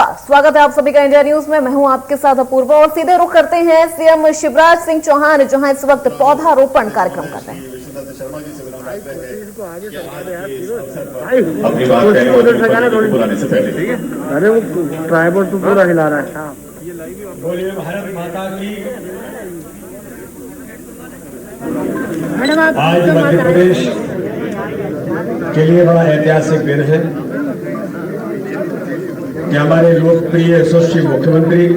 स्वागत है आप सभी का इंडिया न्यूज में। मैं हूं आपके साथ अपूर्वा और सीधे रुख करते हैं सीएम शिवराज सिंह चौहान जहां इस वक्त पौधारोपण कार्यक्रम कर रहे हैं। अपनी बात बुलाने से पहले ठीक है। अरे वो ट्राइपॉड तो पूरा हिला रहा है। बोलिए भारत माता की। आज मध्य प्रदेश के लिए बड़ा ऐतिहासिक दिन है कि हमारे लोकप्रिय यशस्वी मुख्यमंत्री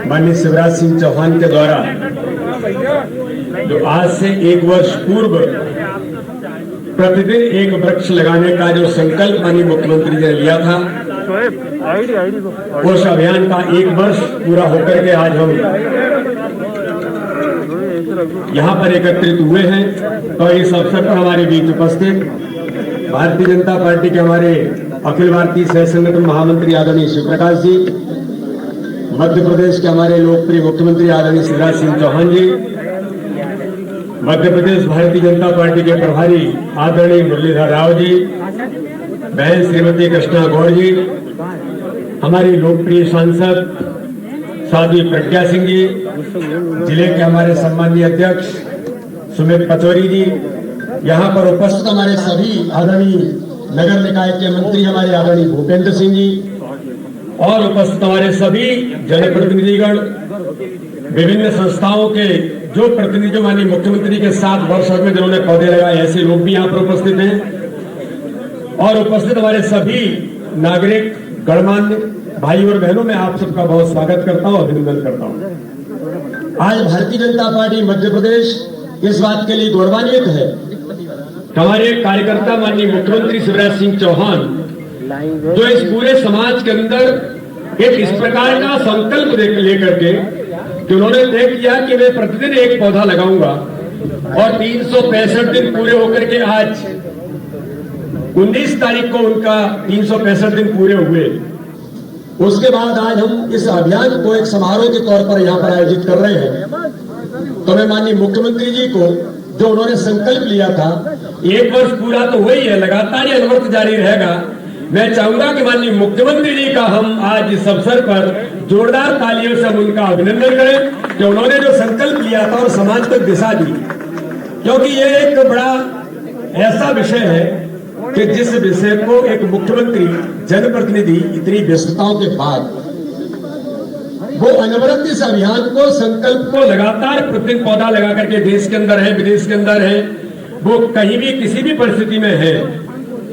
माननीय शिवराज सिंह चौहान के द्वारा जो आज से 1 वर्ष पूर्व प्रतिदिन एक वृक्ष लगाने का जो संकल्प माननीय मुख्यमंत्री ने लिया था, उस अभियान का 1 वर्ष पूरा होकर के आज हम यहाँ पर एकत्रित हुए हैं। तो इस अवसर पर हमारे बीच उपस्थित भारतीय जनता पार्टी के हमारे अखिल भारतीय सह संगठन महामंत्री आदरणीय शिव प्रकाश जी, मध्य प्रदेश के हमारे लोकप्रिय मुख्यमंत्री आदरणीय शिवराज सिंह चौहान जी, मध्य प्रदेश भारतीय जनता पार्टी के प्रभारी आदरणीय मुरलीधर राव जी, बहन श्रीमती कृष्णा गौड़ जी, हमारी लोकप्रिय सांसद साध्वी प्रज्ञा सिंह जी, जिले के हमारे सम्मानीय अध्यक्ष सुमित पचौरी जी, यहाँ पर उपस्थित हमारे सभी आदरणीय नगर निकाय के मंत्री हमारे आदरणीय भूपेंद्र सिंह जी और उपस्थित हमारे सभी जनप्रतिनिधिगण, विभिन्न संस्थाओं के जो प्रतिनिधि माननीय मुख्यमंत्री के साथ वर्ष में जिन्होंने पौधे लगाए, ऐसे लोग भी यहाँ पर उपस्थित हैं और उपस्थित हमारे सभी नागरिक गणमान्य भाई और बहनों, मैं आप सबका बहुत स्वागत करता हूँ, अभिनंदन करता हूँ। आज भारतीय जनता पार्टी मध्य प्रदेश इस बात के लिए गौरवान्वित है, हमारे कार्यकर्ता माननीय मुख्यमंत्री शिवराज सिंह चौहान जो इस पूरे समाज के अंदर एक इस प्रकार का संकल्प लेकर के कि उन्होंने तय किया कि मैं प्रतिदिन एक पौधा लगाऊंगा और 365 दिन पूरे होकर के आज 19 तारीख को उनका 365 दिन पूरे हुए। उसके बाद आज हम इस अभियान को एक समारोह के तौर पर यहाँ पर आयोजित कर रहे हैं। तो मैं माननीय मुख्यमंत्री जी को जो उन्होंने संकल्प लिया था, 1 वर्ष पूरा तो वही है, लगातार ये अनवरत जारी रहेगा। मैं चाहूंगा कि माननीय मुख्यमंत्री जी का हम आज इस अवसर पर जोरदार तालियों से हम उनका अभिनंदन करें कि उन्होंने जो संकल्प लिया था और समाज को दिशा दी, क्योंकि ये एक बड़ा ऐसा विषय है कि जिस विषय को एक मुख्यमंत्री जनप्रतिनिधि इतनी व्यस्तताओं के बाद वो अनवरत इस अभियान को संकल्प को लगातार प्रतिदिन पौधा लगा करके देश के अंदर है, विदेश के अंदर है, वो कहीं भी किसी भी परिस्थिति में है,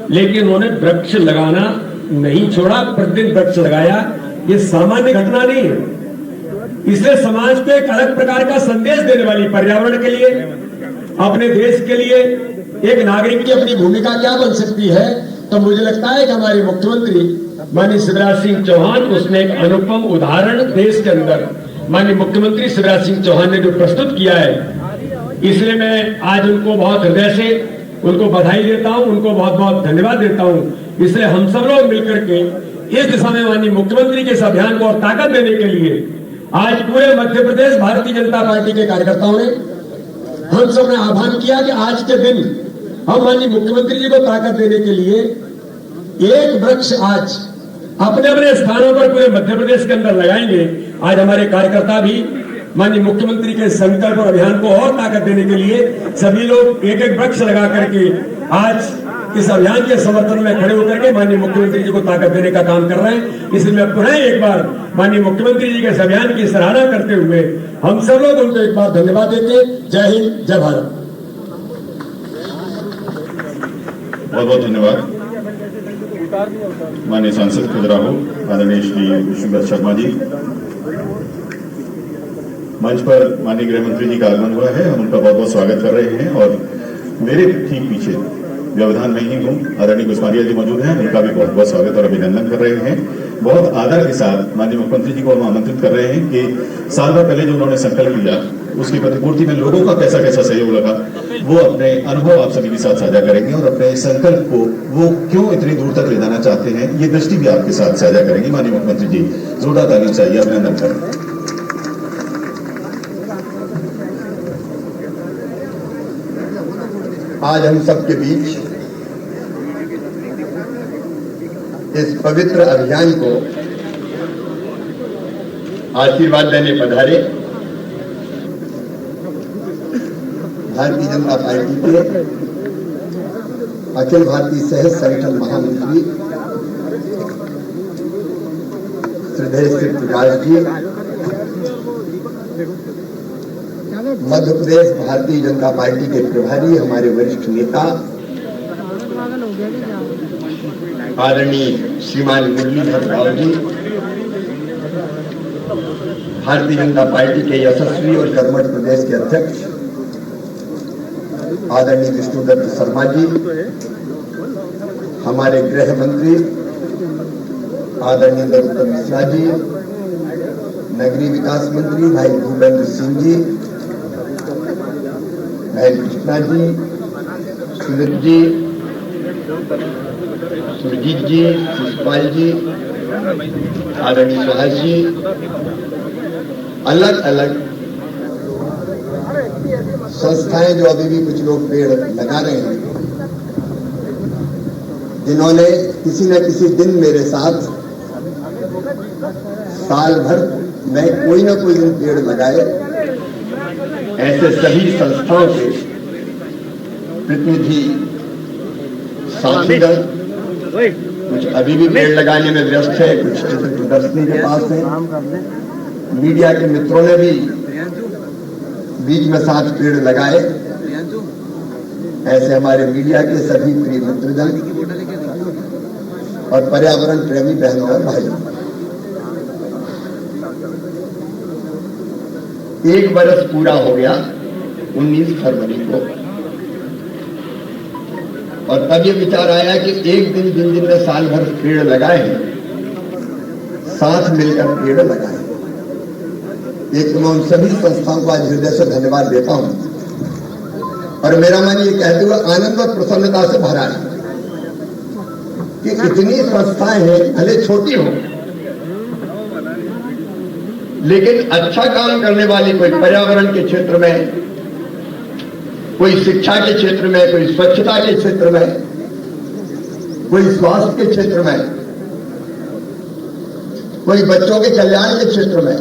लेकिन उन्होंने वृक्ष लगाना नहीं छोड़ा, प्रतिदिन वृक्ष लगाया। ये सामान्य घटना नहीं है, इसलिए समाज को एक अलग प्रकार का संदेश देने वाली, पर्यावरण के लिए, अपने देश के लिए एक नागरिक की अपनी भूमिका क्या बन सकती है। तो मुझे लगता है कि हमारे मुख्यमंत्री माननीय शिवराज सिंह चौहान, उसने एक अनुपम उदाहरण देश के अंदर माननीय मुख्यमंत्री शिवराज सिंह चौहान ने जो प्रस्तुत किया है, इसलिए मैं आज उनको बहुत हृदय से उनको बधाई देता हूं, उनको बहुत बहुत धन्यवाद देता हूं। इसलिए हम सब लोग मिलकर के इस दिशा में माननीय मुख्यमंत्री के इस अभियान को और ताकत देने के लिए आज पूरे मध्य प्रदेश भारतीय जनता पार्टी के कार्यकर्ताओं ने हम सब ने आह्वान किया कि आज के दिन हम माननीय मुख्यमंत्री जी को ताकत देने के लिए एक वृक्ष आज अपने अपने स्थानों पर पूरे मध्य प्रदेश के अंदर लगाएंगे। आज हमारे कार्यकर्ता भी माननीय मुख्यमंत्री के संकल्प और अभियान को और ताकत देने के लिए सभी लोग एक एक वृक्ष लगा करके आज इस अभियान के समर्थन में खड़े होकर के माननीय मुख्यमंत्री जी को ताकत देने का काम कर रहे हैं। इसलिए मैं पुनः एक बार माननीय मुख्यमंत्री जी के इस अभियान की सराहना करते हुए हम सब लोग उनको एक बार धन्यवाद देते। जय हिंद, जय भारत। बहुत बहुत धन्यवाद माननीय सांसद खजुराहो, आदरणीय श्री विष्णुदत्त शर्मा जी। मंच पर माननीय गृह मंत्री जी का आगमन हुआ है, हम उनका बहुत बहुत स्वागत कर रहे हैं और मेरे ठीक पीछे व्यवधान में ही हूँ आदरणीय कुशवारिया जी मौजूद हैं, उनका भी बहुत बहुत स्वागत और अभिनंदन कर रहे हैं। बहुत आदर के साथ माननीय मुख्यमंत्री जी को हम आमंत्रित कर रहे हैं कि साल भर पहले जो उन्होंने संकल्प लिया उसकी प्रतिपूर्ति में लोगों का कैसा कैसा सहयोग लगा, वो अपने अनुभव आप सभी के साथ साझा करेंगे और अपने संकल्प को वो क्यों इतनी दूर तक ले जाना चाहते हैं, ये दृष्टि भी आपके साथ साझा करेंगे। माननीय मुख्यमंत्री जी, जोरदार तालियां चाहिए, अभिनंदन करें। आज हम सबके बीच इस पवित्र अभियान को आशीर्वाद देने पधारे भारतीय जनता पार्टी के अखिल भारतीय सह संगठन महामंत्री श्रद्धेय श्री प्रकाश जी, मध्य प्रदेश भारतीय जनता पार्टी के प्रभारी हमारे वरिष्ठ नेता आदरणीय श्रीमान मुरलीधर राव जी, भारतीय जनता पार्टी के यशस्वी और कर्मठ प्रदेश के अध्यक्ष आदरणीय विष्णुदत्त शर्मा जी, हमारे गृह मंत्री आदरणीय नरोत्तम मिश्रा जी, नगरीय विकास मंत्री भाई भूपेंद्र सिंह जी, भाई कृष्णा जी, सुमित जी, सुरजीत जी, शिषपाल जी, आदरणीय सुहास जी, अलग अलग संस्थाएं जो अभी भी कुछ लोग पेड़ लगा रहे हैं, जिन्होंने किसी न किसी दिन मेरे साथ साल भर में कोई न कोई दिन पेड़ लगाए, ऐसे सभी संस्थाओं के प्रतिनिधि साथीगण कुछ अभी भी पेड़ लगाने में व्यस्त है, कुछ चित्र प्रदर्शनी के पास है, मीडिया के मित्रों ने भी बीच में साथ पेड़ लगाए। ऐसे हमारे मीडिया के सभी प्रिय मित्रजन और पर्यावरण प्रेमी बहनों और भाइयों, एक बरस पूरा हो गया 19 फरवरी को, और तब ये विचार आया कि एक दिन जिन जिनने साल भर पेड़ लगाए हैं, साथ मिलकर पेड़ लगाए। एक तो मैं उन सभी संस्थाओं को आज हृदय से धन्यवाद देता हूं, और मेरा मन ये कहते हुए आनंद और प्रसन्नता से भरा है कि इतनी संस्थाएं हैं, भले छोटी हो, लेकिन अच्छा काम करने वाली, कोई पर्यावरण के क्षेत्र में, कोई शिक्षा के क्षेत्र में, कोई स्वच्छता के क्षेत्र में, कोई स्वास्थ्य के क्षेत्र में, कोई बच्चों के कल्याण के क्षेत्र में,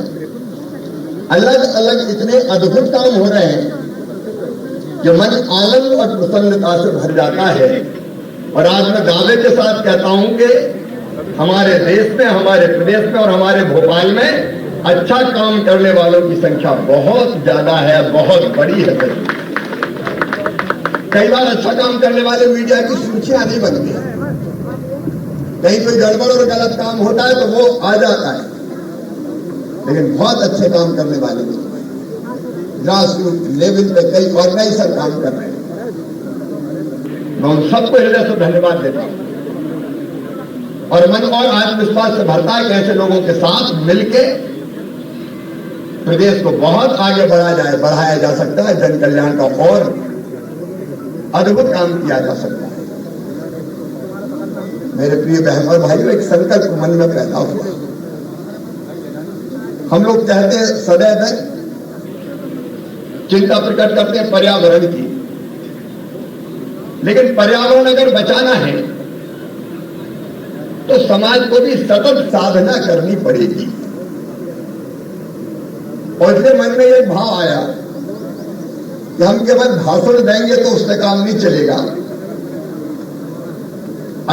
अलग अलग इतने अद्भुत काम हो रहे हैं जो मन आनंद और प्रसन्नता से भर जाता है। और आज मैं दावे के साथ कहता हूं कि हमारे देश में, हमारे प्रदेश में और हमारे भोपाल में अच्छा काम करने वालों की संख्या बहुत ज्यादा है, बहुत बड़ी है। कई बार अच्छा काम करने वाले मीडिया की सूचियां नहीं बनती, कहीं कोई गड़बड़ और गलत काम होता है तो वो आ जाता है, लेकिन बहुत अच्छे काम करने वाले ग्रास रूट लेवल पे कई ऑर्गेनाइजर काम कर रहे हैं। मैं उन सबको हृदय से धन्यवाद देता हूं, और मन और आत्मविश्वास से भरता है कि ऐसे लोगों के साथ मिलके प्रदेश को बहुत आगे बढ़ाया जा सकता है, जन कल्याण का और अद्भुत काम किया जा सकता है। मेरे प्रिय बहन और भाइयों, एक संकल्प मन में पैदा हुआ। हम लोग कहते हैं, सदैव चिंता प्रकट करते हैं पर्यावरण की, लेकिन पर्यावरण अगर बचाना है तो समाज को भी सतत साधना करनी पड़ेगी। और इसलिए मन में एक भाव आया कि हम केवल भाषण देंगे तो उससे काम नहीं चलेगा।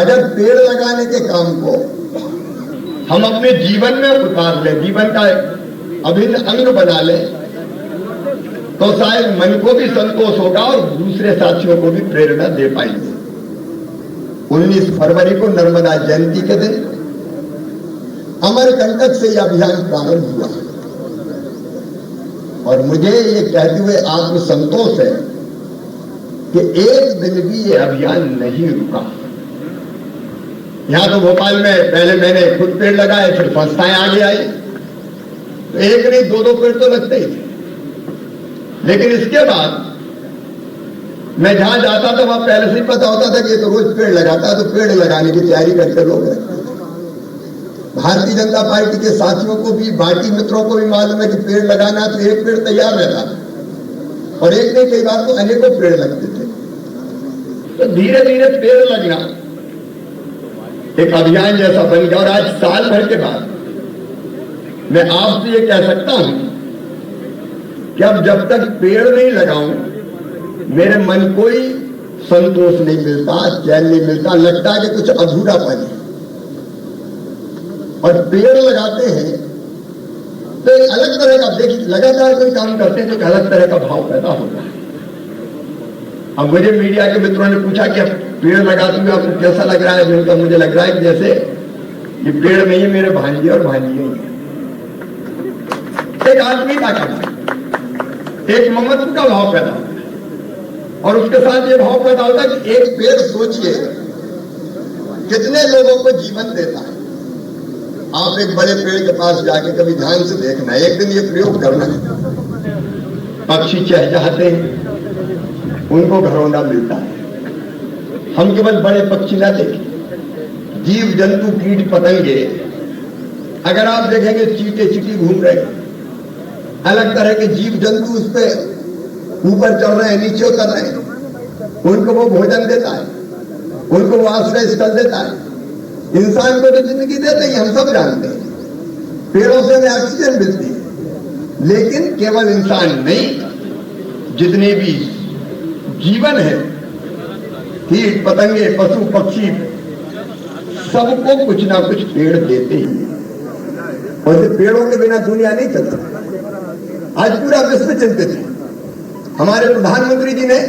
अगर पेड़ लगाने के काम को हम अपने जीवन में उतार लें, जीवन का अभिन्न अंग बना लें, तो शायद मन को भी संतोष होगा और दूसरे साथियों को भी प्रेरणा दे पाएंगे। 19 फरवरी को नर्मदा जयंती के दिन अमरकंटक से यह अभियान प्रारंभ हुआ, और मुझे ये कहते हुए आत्मसंतोष है कि एक दिन भी ये अभियान नहीं रुका। यहां तो भोपाल में पहले मैंने खुद पेड़ लगाए, फिर संस्थाएं आगे आई, तो एक नहीं 2-2 पेड़ तो लगते ही थे। लेकिन इसके बाद मैं जहां जाता था वहां पहले से ही पता होता था कि ये तो रोज पेड़ लगाता है, तो पेड़ लगाने की तैयारी करके लोग रहते। भारतीय जनता पार्टी के साथियों को भी, बाकी मित्रों को भी मालूम है कि पेड़ लगाना तो एक पेड़ तैयार रहता, और एक नहीं, कई बार तो अनेकों पेड़ लगते थे। तो धीरे धीरे पेड़ लगना एक अभियान जैसा बन गया। और आज साल भर के बाद मैं आपसे ये कह सकता हूं कि अब जब तक पेड़ नहीं लगाऊं मेरे मन को ही संतोष नहीं मिलता, चैन नहीं मिलता, लगता है कि कुछ अधूरापन है। और पेड़ लगाते हैं तो एक अलग तरह का, देखिए लगातार कोई काम करते हैं तो एक अलग तरह का भाव पैदा होता है। अब मुझे मीडिया के मित्रों ने पूछा कि अब पेड़ लगाते हुए आपको कैसा लग रहा है? जिनका मुझे लग रहा है कि जैसे ये पेड़ नहीं है, मेरे भांजे और भांजिए हैं। एक आत्मीयता का भाव, एक ममत्व का भाव पैदा होता है। और उसके साथ ये भाव पैदा होता है कि एक पेड़, सोचिए कितने लोगों को जीवन देता है। आप एक बड़े पेड़ के पास जाके कभी ध्यान से देखना, एक दिन ये प्रयोग करना है। पक्षी चहचहाते हैं, उनको घरौंदा मिलता है। हम केवल बड़े पक्षी ना देखें, जीव जंतु कीट पतंगे, अगर आप देखेंगे चींटे चींटी घूम रहे हैं, अलग तरह के जीव जंतु उस पे ऊपर चढ़ रहे हैं, नीचे उतर रहे हैं, उनको वो भोजन देता है, उनको वो आश्रय स्थल देता है। इंसान को तो जिंदगी देते ही, हम सब जानते हैं, पेड़ों से हमें ऑक्सीजन मिलती है। लेकिन केवल इंसान नहीं, जितने भी जीवन है, कीट पतंगे, पशु पक्षी, सबको कुछ ना कुछ पेड़ देते ही हैं। और पेड़ों के बिना दुनिया नहीं चलती। आज पूरा विश्व चिंतित है। हमारे प्रधानमंत्री जी ने,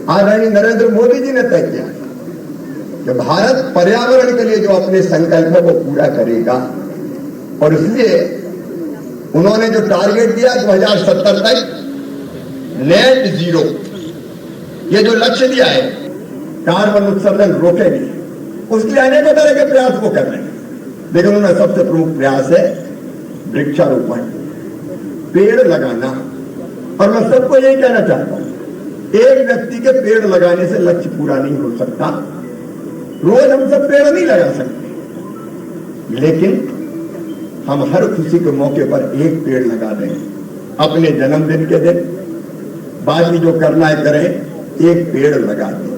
आदरणीय नरेंद्र मोदी जी ने तय किया कि भारत पर्यावरण के लिए जो अपने संकल्प है वो पूरा करेगा। और इसलिए उन्होंने जो टारगेट दिया 2070 तक नेट जीरो, ये जो लक्ष्य दिया है, कार्बन उत्सर्जन रोकेंगे, उसके लिए अनेकों तरह के प्रयास वो कर रहे हैं। लेकिन उनमें सबसे प्रमुख प्रयास है वृक्षारोपण, पेड़ लगाना। और मैं सबको यही कहना चाहता हूं, एक व्यक्ति के पेड़ लगाने से लक्ष्य पूरा नहीं हो सकता। रोज हम सब पेड़ नहीं लगा सकते, लेकिन हम हर खुशी के मौके पर एक पेड़ लगा दें। अपने जन्मदिन के दिन, बाकी जो करना है करें, एक पेड़ लगा दें।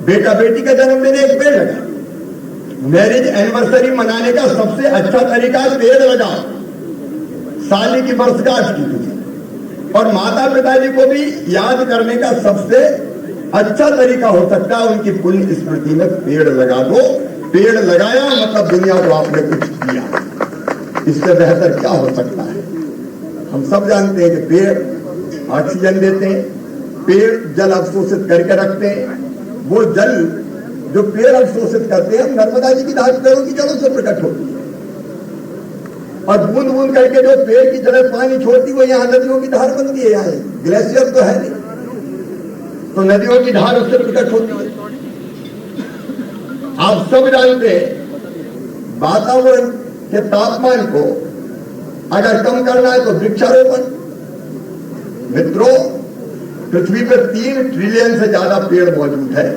बेटा बेटी का जन्मदिन एक पेड़ लगा। मैरिज एनिवर्सरी मनाने का सबसे अच्छा तरीका पेड़ लगाओ, साली की वर्षगांठ की तुझे। और माता पिताजी को भी याद करने का सबसे अच्छा तरीका हो सकता है उनकी पुण्य स्मृति में पेड़ लगा दो। पेड़ लगाया मतलब दुनिया को आपने कुछ दिया। इससे बेहतर क्या हो सकता है? हम सब जानते हैं कि पेड़ ऑक्सीजन देते हैं, पेड़ जल अवशोषित करके रखते हैं। वो जल जो पेड़ अवशोषित करते हैं, नर्मदा जी की धार पेड़ों की जड़ों से प्रकट होती है। और बूंद बूंद करके जो पेड़ की जड़ें पानी छोड़ती, वो यहाँ नदियों की धार बनती है। यहाँ ग्लेशियर तो है नहीं, तो नदियों की धार उससे प्रकट होती है। आप सब जानते हैं वातावरण के तापमान को अगर कम करना है तो वृक्षारोपण। मित्रों, पृथ्वी पर 3 ट्रिलियन से ज्यादा पेड़ मौजूद है।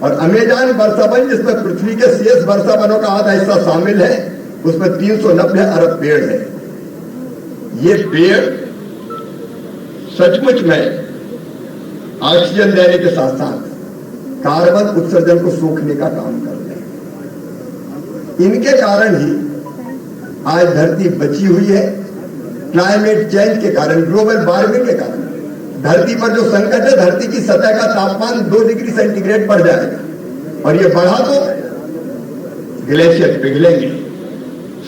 और अमेज़न वर्षावन, जिसमें पृथ्वी के शेष वर्षावनों का आधा हिस्सा शामिल है, उसमें 390 अरब पेड़ है। ये पेड़ सचमुच में ऑक्सीजन देने के साथ साथ कार्बन उत्सर्जन को सोखने का काम करते हैं। इनके कारण ही आज धरती बची हुई है। क्लाइमेट चेंज के कारण, ग्लोबल वार्मिंग के कारण धरती पर जो संकट है, धरती की सतह का तापमान 2 डिग्री सेंटीग्रेड बढ़ जाएगा। और ये बढ़ा तो ग्लेशियर पिघलेंगे,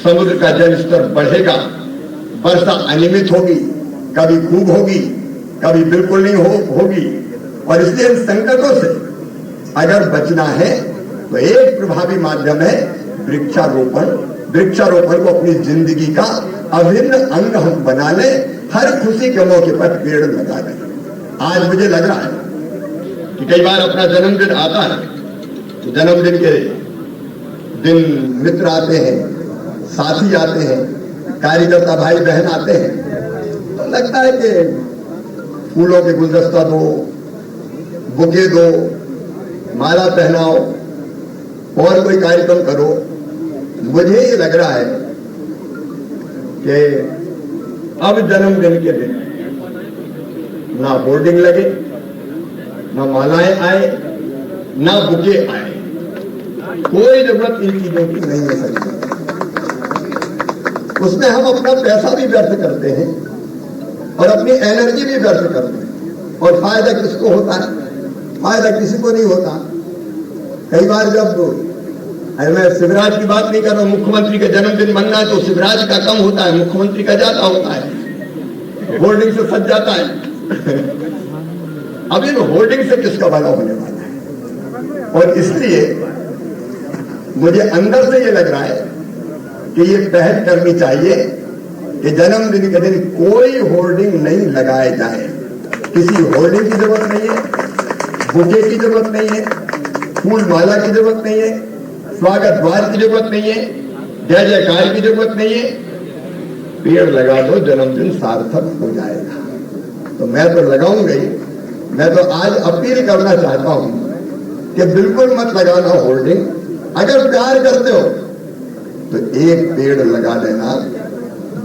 समुद्र का जल स्तर बढ़ेगा, वर्षा अनियमित होगी, कभी खूब होगी, कभी बिल्कुल नहीं होगी। और इसलिए इन संकटों से अगर बचना है तो एक प्रभावी माध्यम है वृक्षारोपण। वृक्षारोपण को अपनी जिंदगी का अभिन्न अंग हम बना लें। हर खुशी के मौके पर पेड़ लगा दें। आज मुझे लग रहा है कि कई बार अपना जन्मदिन आता है, तो जन्मदिन के दिन मित्र आते हैं, साथी आते हैं, कार्यकर्ता भाई बहन आते हैं, तो लगता है कि फूलों के गुलदस्ता दो, बुके दो, माला पहनाओ और कोई कार्यक्रम करो। मुझे ये लग रहा है कि अब जन्मदिन के दिन ना बोर्डिंग लगे, ना मालाएं आए, ना बुके आए, कोई जरूरत इन चीजों की नहीं है सकती। उसमें हम अपना पैसा भी व्यर्थ करते हैं और अपनी एनर्जी भी व्यर्थ करते हैं, और फायदा किसको होता है? फायदा किसी को नहीं होता। कई बार जब मैं शिवराज की बात नहीं कर रहा हूं, मुख्यमंत्री का जन्मदिन मनना है तो शिवराज का कम होता है, मुख्यमंत्री का ज्यादा होता है, होर्डिंग से सज जाता है। अब इन होर्डिंग से किसका भला होने वाला है? और इसलिए मुझे अंदर से ये लग रहा है कि ये पहल करनी चाहिए कि जन्मदिन के दिन कोई होर्डिंग नहीं लगाए जाए। किसी होर्डिंग की जरूरत नहीं है, बुके की जरूरत नहीं है, फूल माला की जरूरत नहीं है, स्वागत द्वार की जरूरत नहीं है, जय जयकार की जरूरत नहीं है। पेड़ लगा दो, जन्मदिन सार्थक हो जाएगा। तो मैं तो लगाऊंगा ही। मैं तो आज अपील करना चाहता हूं कि बिल्कुल मत लगाना होर्डिंग। अगर प्यार करते हो तो एक पेड़ लगा देना,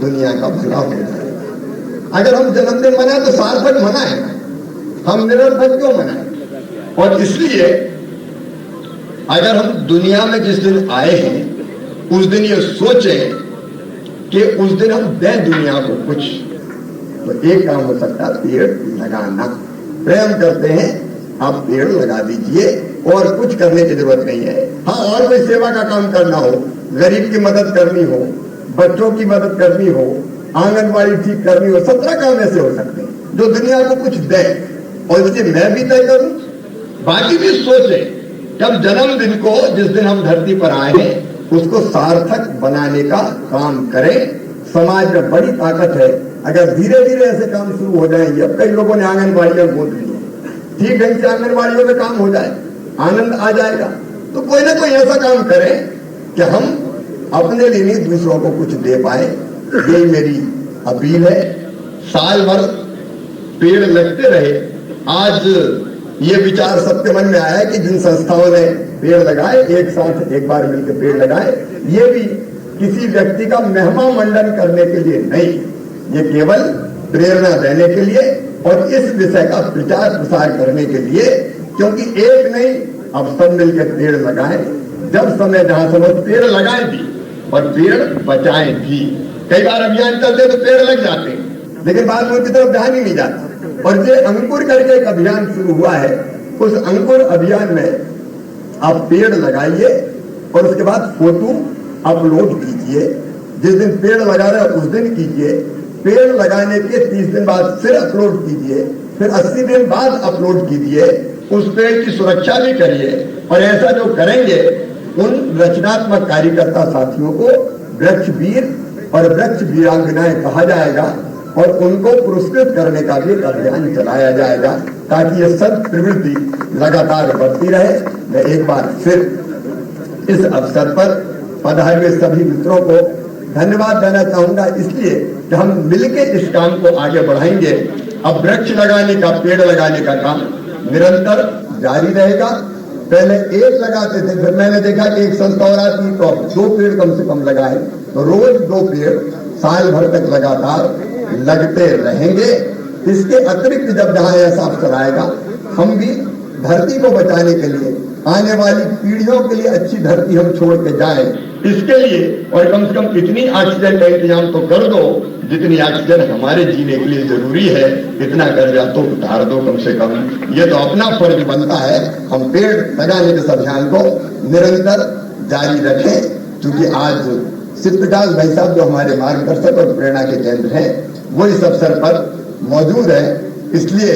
दुनिया का भला हो जाएगा। अगर हम जन्मदिन मनाए तो सार्थक मनाए, हम निरर्थक क्यों मनाए? और इसलिए अगर हम दुनिया में जिस दिन आए हैं उस दिन ये सोचें कि उस दिन हम दें दुनिया को कुछ, तो एक काम हो सकता है पेड़ लगाना। प्रेम करते हैं, आप पेड़ लगा दीजिए, और कुछ करने की जरूरत नहीं है। हाँ, और कोई सेवा का काम करना हो, गरीब की मदद करनी हो, बच्चों की मदद करनी हो, आंगनबाड़ी ठीक करनी हो, 17 काम ऐसे हो सकते हैं जो दुनिया को कुछ दे। और इसलिए मैं भी तय करूं, बाकी भी सोचे कि हम जन्मदिन को, जिस दिन हम धरती पर आए हैं, उसको सार्थक बनाने का काम करें। समाज में बड़ी ताकत है, अगर धीरे धीरे ऐसे काम शुरू हो जाएंगे। अब कई लोगों ने आंगनबाड़ियां गोद ली, ठीक ढंग से आंगनबाड़ियों में काम हो जाए, आनंद आ जाएगा। तो कोई ना कोई ऐसा काम करें कि हम अपने लिए नहीं, दूसरों को कुछ दे पाए। यही मेरी अपील है। साल भर पेड़ लगते रहे। आज ये विचार सबके मन में आया है कि जिन संस्थाओं ने पेड़ लगाए, एक साथ एक बार मिलकर पेड़ लगाए, ये भी किसी व्यक्ति का महिमा मंडन करने के लिए नहीं, ये केवल प्रेरणा देने के लिए और इस विषय का प्रचार प्रसार करने के लिए। क्योंकि एक नहीं, अब सब मिलकर पेड़ लगाएं। जब समय जहां समय पेड़ लगाएं भी और पेड़ बचाएं भी। कई बार अभियान चलते तो पेड़ लग जाते हैं, लेकिन बाद में उनकी तरफ ध्यान ही नहीं जाता। और ये अंकुर करके एक अभियान शुरू हुआ है, उस अंकुर अभियान में आप पेड़ लगाइए और उसके बाद फोटो अपलोड कीजिए। जिस दिन पेड़ लगा रहे उस दिन कीजिए, पेड़ लगाने के 30 दिन बाद फिर अपलोड कीजिए, फिर 80 दिन बाद अपलोड कीजिए। उस पेड़ की सुरक्षा भी करिए। और ऐसा जो करेंगे, उन रचनात्मक कार्यकर्ता साथियों को वृक्ष वीर और वृक्ष वीरांगनाएं कहा जाएगा और उनको पुरस्कृत करने का भी अभियान चलाया जाएगा, ताकि ये सब प्रवृत्ति लगातार बढ़ती रहे। मैं एक बार फिर इस अवसर पर पधारे हुए सभी मित्रों को धन्यवाद देना चाहूंगा, इसलिए कि हम मिलकर इस काम को आगे बढ़ाएंगे। अब वृक्ष लगाने का, पेड़ लगाने का काम निरंतर जारी रहेगा। पहले एक लगाते थे, फिर मैंने देखा कि एक संस्था और आती तो अब 2 पेड़ कम से कम लगाए, तो रोज 2 पेड़ साल भर तक लगातार लगते रहेंगे। इसके अतिरिक्त जब जहां ऐसा अवसर आएगा, हम भी धरती को बचाने के लिए, आने वाली पीढ़ियों के लिए अच्छी धरती हम छोड़ के जाएं, इसके लिए। और कम से कम इतनी ऑक्सीजन का इंतजाम तो कर दो जितनी ऑक्सीजन हमारे जीने के लिए जरूरी है। इतना कर्जा तो उतार दो कम से कम। ये तो अपना फर्ज बनता है। हम पेड़ लगाने के इस अभियान को निरंतर जारी रखें, क्योंकि आज शिव प्रकाश भाई साहब जो हमारे मार्गदर्शक और प्रेरणा के केंद्र हैं, वो इस अवसर पर मौजूद है। इसलिए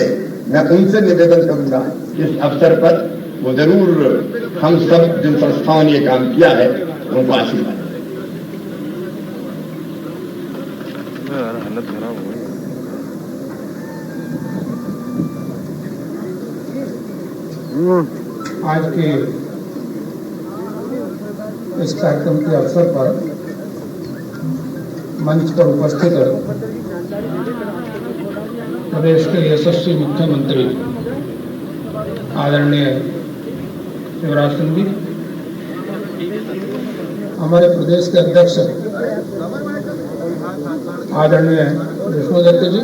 मैं उनसे निवेदन करूंगा, इस अवसर पर वो जरूर हम सब जिन संस्थाओं ने ये काम किया है उनको आशीर्वाद। हालत खराब हो गई। आज के इस कार्यक्रम के अवसर पर मंच पर उपस्थित प्रदेश के यशस्वी मुख्यमंत्री आदरणीय शिवराज सिंह जी, हमारे प्रदेश के अध्यक्ष आदरणीय विष्णुदत्त जी,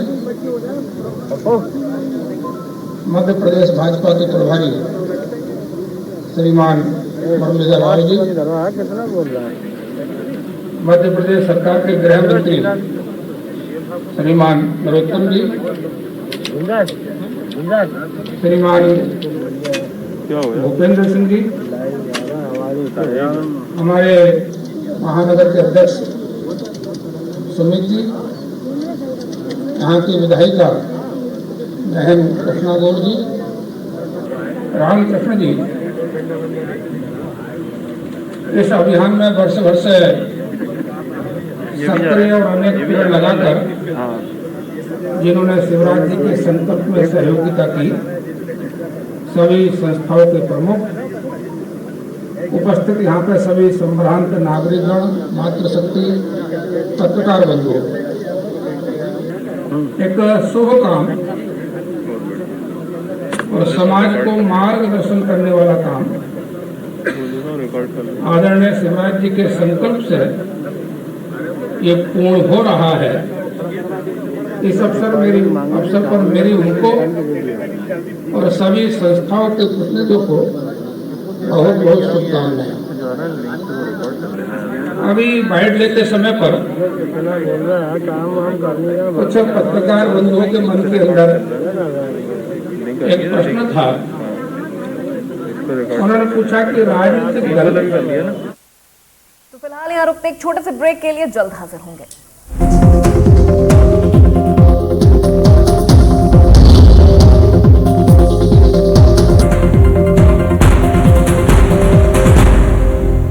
मध्य प्रदेश भाजपा के प्रभारी श्रीमान मुरलीधर राव जी, कितना बोल रहा है? मध्य प्रदेश सरकार के गृह मंत्री श्रीमान नरोत्तम जी, श्रीमान भूपेंद्र सिंह जी, हमारे महानगर के अध्यक्ष सुमित जी, यहाँ की विधायिका बहन कृष्णा गौड़ जी, राम कृष्ण जी, इस अभियान में वर्ष भर से सक्रिय और अनेक पेड़ लगाकर जिन्होंने शिवराज जी के संकल्प में सहयोगिता की, सभी संस्थाओं के प्रमुख उपस्थित यहाँ पे सभी संभ्रांत नागरिकगण, मातृशक्ति, पत्रकार बंधु, एक शुभ काम और समाज को मार्गदर्शन करने वाला काम आदरणीय शिवराज जी के संकल्प से ये पूर्ण हो रहा है। इस अवसर पर मेरी उनको और सभी संस्थाओं के प्रतिनिधियों को बहुत बहुत शुभकामनाएं। अभी बाइट लेते समय पर कुछ पत्रकार बंधुओं के मन के अंदर एक प्रश्न था। उन्होंने पूछा कि राजनीतिक दल, तो फिलहाल यहाँ रुकते एक छोटे से ब्रेक के लिए, जल्द हाजिर होंगे।